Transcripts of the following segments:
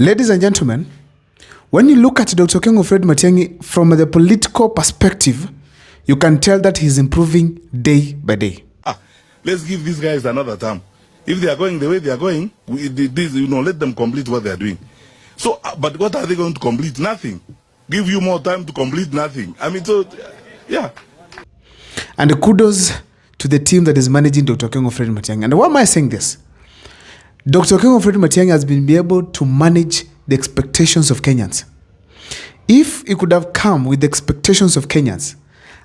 Ladies and gentlemen, when you look at Dr. Okengo Fred Matiang'i from the political perspective, you can tell that he's improving day by day. Let's give these guys another term. If they are going the way they are going, let them complete what they are doing. So, but what are they going to complete? Nothing. Give you more time to complete nothing. I mean, so, yeah. And kudos to the team that is managing Dr. Okengo Fred Matiang'i. And why am I saying this? Dr. Okengo Fred Matiang'i has been able to manage the expectations of Kenyans. If he could have come with the expectations of Kenyans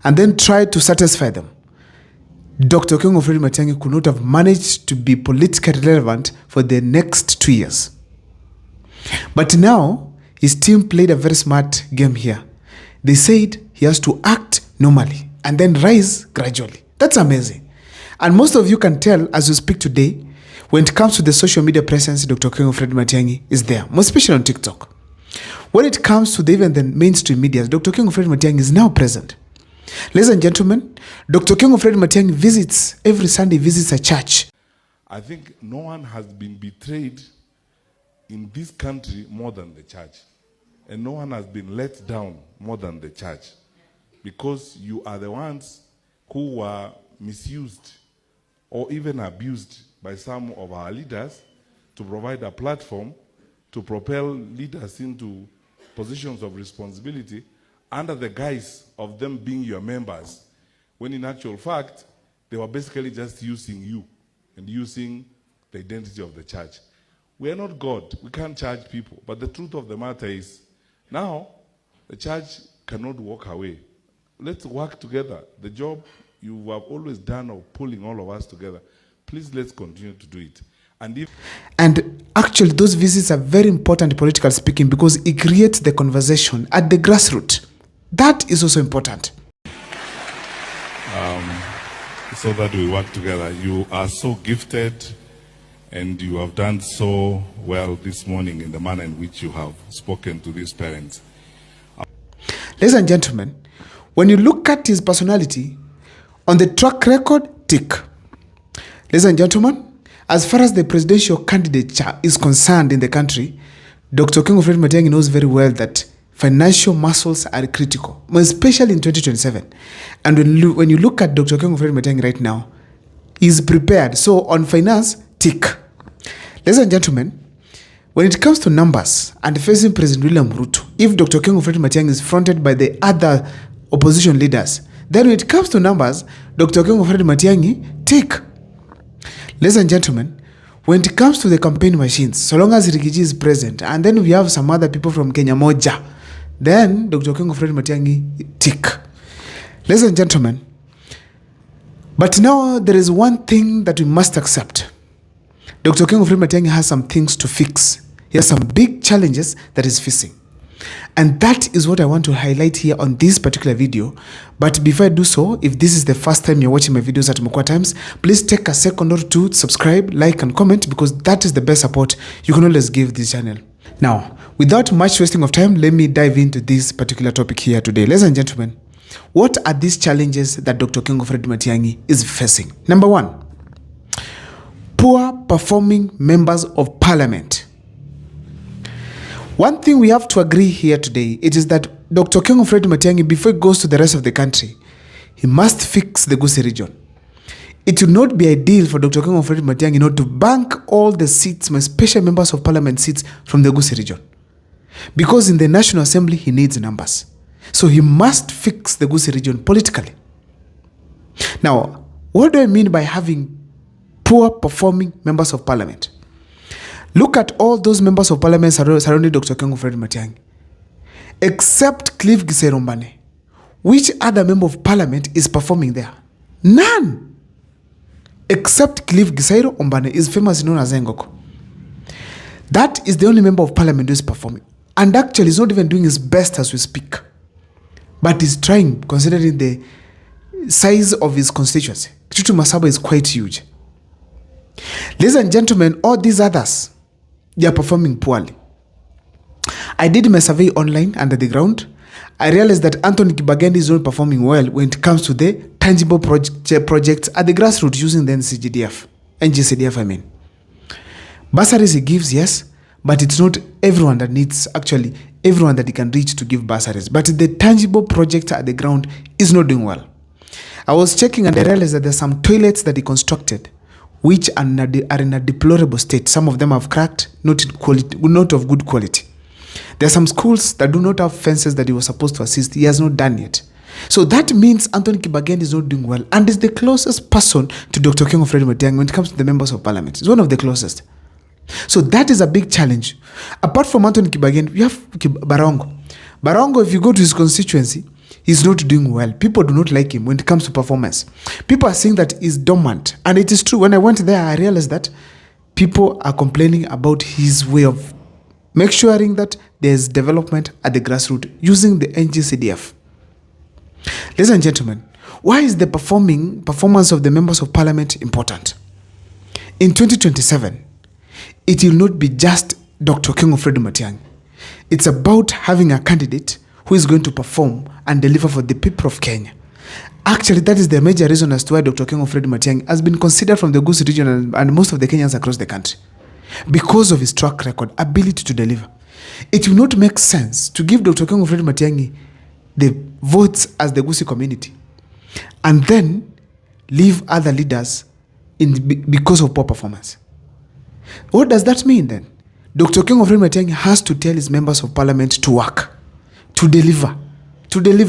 and then tried to satisfy them, Dr. Okengo Fred Matiang'i could not have managed to be politically relevant for the next 2 years. But now, his team played a very smart game here. They said he has to act normally and then rise gradually. That's amazing. And most of you can tell as we speak today, when it comes to the social media presence, Dr. Okengo Fred Matiang'i is there, most especially on TikTok. When it comes to even the mainstream media, Dr. Okengo Fred Matiang'i is now present. Ladies and gentlemen, Dr. Okengo Fred Matiang'i visits, every Sunday visits a church. I think no one has been betrayed in this country more than the church. And no one has been let down more than the church. Because you are the ones who were misused or even abused by some of our leaders to provide a platform to propel leaders into positions of responsibility under the guise of them being your members, when in actual fact, they were basically just using you and using the identity of the church. We are not God. We can't charge people. But the truth of the matter is, now, the church cannot walk away. Let's work together. The job you have always done of pulling all of us together, please let's continue to do it. And actually, those visits are very important, politically speaking, because it creates the conversation at the grassroots. That is also important. So that we work together. You are so gifted and you have done so well this morning in the manner in which you have spoken to these parents. Ladies and gentlemen, when you look at his personality, on the track record, tick. Ladies and gentlemen, as far as the presidential candidature is concerned in the country, Dr. Okengo Fred Matiang'i knows very well that financial muscles are critical, especially in 2027. And when you look at Dr. Okengo Fred Matiang'i right now, he's prepared. So on finance, tick. Ladies and gentlemen, when it comes to numbers and facing President William Ruto, if Dr. Okengo Fred Matiang'i is fronted by the other opposition leaders, then when it comes to numbers, Dr. Okengo Fred Matiang'i, tick. Ladies and gentlemen, when it comes to the campaign machines, so long as Rigiji is present, and then we have some other people from Kenya Moja, then Dr. Okengo Fred Matiang'i, tick. Ladies and gentlemen, but now there is one thing that we must accept. Dr. Okengo Fred Matiang'i has some things to fix. He has some big challenges that he's facing. And that is what I want to highlight here on this particular video. But before I do so, if this is the first time you're watching my videos at Mokwa Times, please take a second or two to subscribe, like, and comment, because that is the best support you can always give this channel. Now, without much wasting of time, let me dive into this particular topic here today. Ladies and gentlemen, what are these challenges that Dr. Okengo Fred Matiang'i is facing? Number one, poor performing members of parliament. One thing we have to agree here today, it is that Dr. Okengo Fred Matiang'i, before he goes to the rest of the country, he must fix the Gusii region. It would not be ideal for Dr. Okengo Fred Matiang'i to bank all the seats, my special members of parliament seats from the Gusii region. Because in the National Assembly, he needs numbers. So he must fix the Gusii region politically. Now, what do I mean by having poor performing members of parliament? Look at all those members of parliament surrounding Dr. Okengo Fred Matiang'i. Except Cliff Giserombane. Which other member of parliament is performing there? None. Except Cliff Giserombane is famously known as Engoko. That is the only member of parliament who is performing. And actually he's not even doing his best as we speak. But he's trying, considering the size of his constituency. Kitutu Masaba is quite huge. Ladies and gentlemen, all these others, they are performing poorly. I did my survey online under the ground. I realized that Anthony Kibagendi is not performing well when it comes to the tangible projects at the grassroots using the NGCDF, I mean. Bursaries he gives, yes, but it's not everyone that needs, actually, everyone that he can reach to give bursaries. But the tangible project at the ground is not doing well. I was checking and I realized that there's some toilets that he constructed which are in a deplorable state. Some of them have cracked, not of good quality. There are some schools that do not have fences that he was supposed to assist. He has not done yet. So that means Anthony Kibageni is not doing well and is the closest person to Dr. King of Matiang'i when it comes to the members of parliament. He's one of the closest. So that is a big challenge. Apart from Anthony Kibageni, we have Barongo. Barongo, if you go to his constituency, he's not doing well. People do not like him when it comes to performance. People are saying that he's dormant. And it is true. When I went there, I realized that people are complaining about his way of make sure that there's development at the grassroots using the NGCDF. Ladies and gentlemen, why is the performance of the members of parliament important? In 2027, it will not be just Dr. King of Matiang'i. It's about having a candidate who is going to perform and deliver for the people of Kenya. Actually, that is the major reason as to why Dr. King of Matiang'i has been considered from the Gusii region and most of the Kenyans across the country because of his track record, ability to deliver. It will not make sense to give Dr. King of Matiang'i the votes as the Gusii community and then leave other leaders because of poor performance. What does that mean then? Dr. King of Matiang'i has to tell his members of parliament to work, to deliver,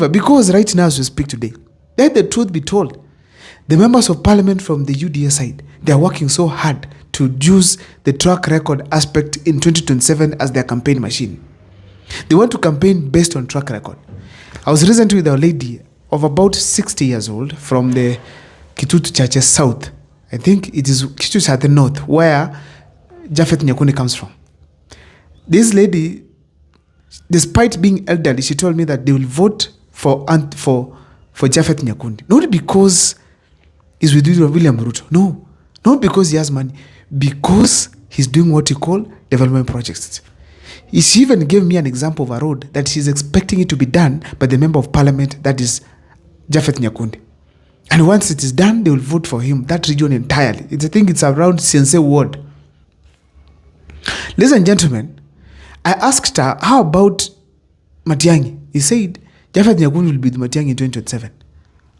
because right now as we speak today, let the truth be told, the members of parliament from the UDA side, they are working so hard to use the track record aspect in 2027 as their campaign machine. They want to campaign based on track record. I was recently with a lady of about 60 years old from the Kitutu Churches South. I think it is Kitutu at the north, where Japhet Nyakundi comes from. This lady, despite being elderly, she told me that they will vote for Japhet Nyakundi. Not because he's with William Ruto. No. Not because he has money. Because he's doing what you call development projects. She even gave me an example of a road that she's expecting it to be done by the member of parliament, that is Japhet Nyakundi. And once it is done, they will vote for him, that region entirely. I think it's around Sense Ward. Ladies and gentlemen, I asked her, how about Matiang'i? He said, Japhet Nyakundi will be the Matiang'i in 2027.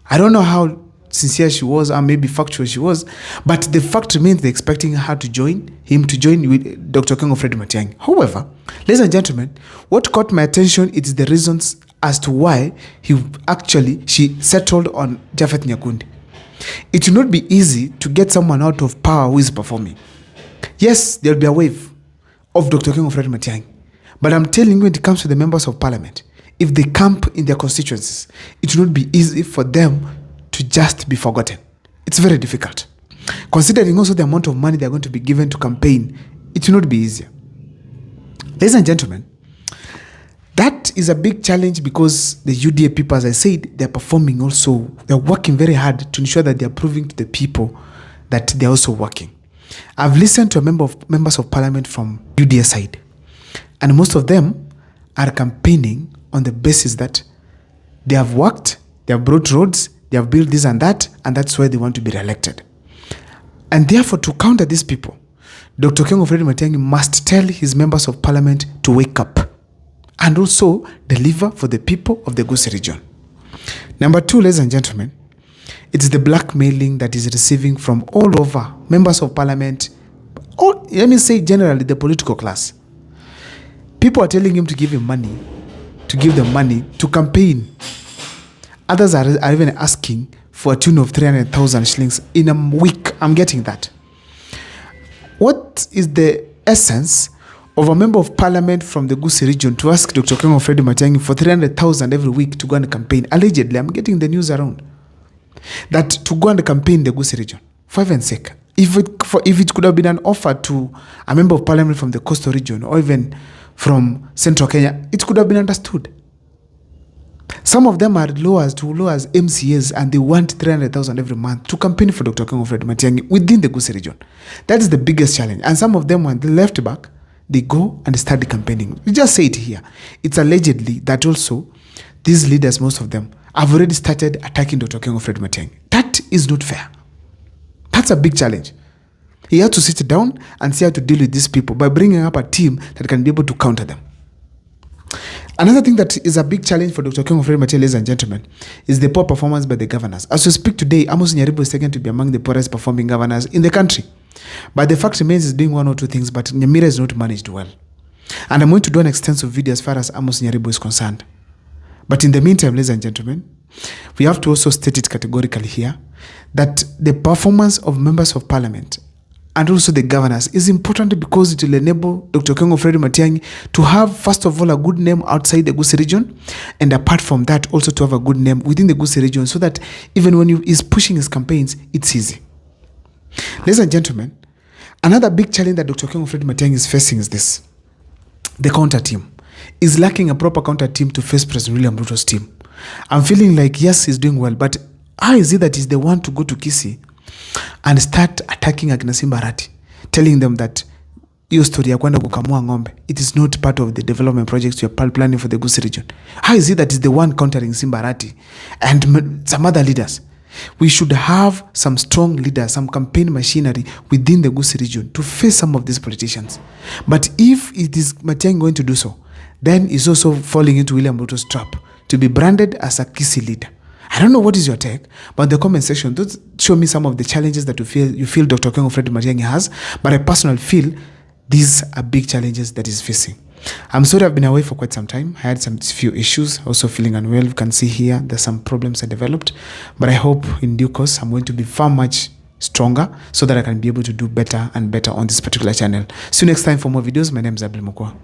I don't know how sincere she was or maybe factual she was, but the fact remains they're expecting him to join with Dr. King of Matiang'i. However, ladies and gentlemen, what caught my attention is the reasons as to why she settled on Japhet Nyakundi. It will not be easy to get someone out of power who is performing. Yes, there will be a wave of Dr. King of Matiang'i, but I'm telling you, when it comes to the members of parliament, if they camp in their constituencies, it will not be easy for them to just be forgotten. It's very difficult. Considering also the amount of money they're going to be given to campaign, it will not be easier. Ladies and gentlemen, that is a big challenge because the UDA people, as I said, they're performing also. They're working very hard to ensure that they're proving to the people that they're also working. I've listened to members of parliament from UDA side, and most of them are campaigning on the basis that they have worked, they have brought roads, they have built this and that's why they want to be re-elected. And therefore, to counter these people, Dr. King of Matiang'i must tell his members of parliament to wake up and also deliver for the people of the Gusii region. Number two, ladies and gentlemen, it is the blackmailing that is receiving from all over members of parliament, or let me say generally the political class. People are telling him to give them money to campaign. Others are even asking for a tune of 300,000 shillings in a week. I'm getting that. What is the essence of a member of parliament from the Gusii region to ask Dr. King of Matiang'i for 300,000 every week to go and campaign? Allegedly, I'm getting the news around that to go and campaign the Gusii region, for heaven's sake. If it could have been an offer to a member of parliament from the coastal region or even from central Kenya, it could have been understood. Some of them are low as MCAs, and they want 300,000 every month to campaign for Dr. King of Matiang'i within the Gusii region. That is the biggest challenge. And some of them, when they left back, they go and start the campaigning. We just say it here. It's allegedly that also these leaders, most of them, have already started attacking Dr. King of Matiang'i. That is not fair. That's a big challenge. He had to sit down and see how to deal with these people by bringing up a team that can be able to counter them. Another thing that is a big challenge for Dr. King of Fred Matiang'i, ladies and gentlemen, is the poor performance by the governors. As we speak today, Amos Nyaribo is taken to be among the poorest performing governors in the country. But the fact remains he's doing one or two things, but Nyamira is not managed well. And I'm going to do an extensive video as far as Amos Nyaribo is concerned. But in the meantime, ladies and gentlemen, we have to also state it categorically here that the performance of members of parliament and also the governors is important because it will enable Dr. King of Fred Matiang'i to have, first of all, a good name outside the Gusii region, and apart from that, also to have a good name within the Gusii region, so that even when he's pushing his campaigns, it's easy. Ladies and gentlemen, another big challenge that Dr. King of Fred Matiang'i is facing is this. The counter team is lacking a proper counter team to face President William Ruto's team. I'm feeling like, yes, he's doing well, but how is it that he's the one to go to Kisii and start attacking Agna Simba Arati, telling them that hiyo story ya kwenda kukamua ng'ombe, it is not part of the development projects you are planning for the Gusii region? How is it that he's the one countering Simba Arati and some other leaders? We should have some strong leaders, some campaign machinery within the Gusii region to face some of these politicians. But if it is Matiang'i going to do so, then he's also falling into William Ruto's trap to be branded as a Kisii leader. I don't know what is your take, but in the comment section, don't show me some of the challenges that you feel Dr. King of Fred Matiang'i has, but I personally feel these are big challenges that he's facing. I'm sorry I've been away for quite some time. I had some few issues, also feeling unwell. You can see here there's some problems I developed, but I hope in due course I'm going to be far much stronger so that I can be able to do better and better on this particular channel. See you next time for more videos. My name is Abel Mukwa.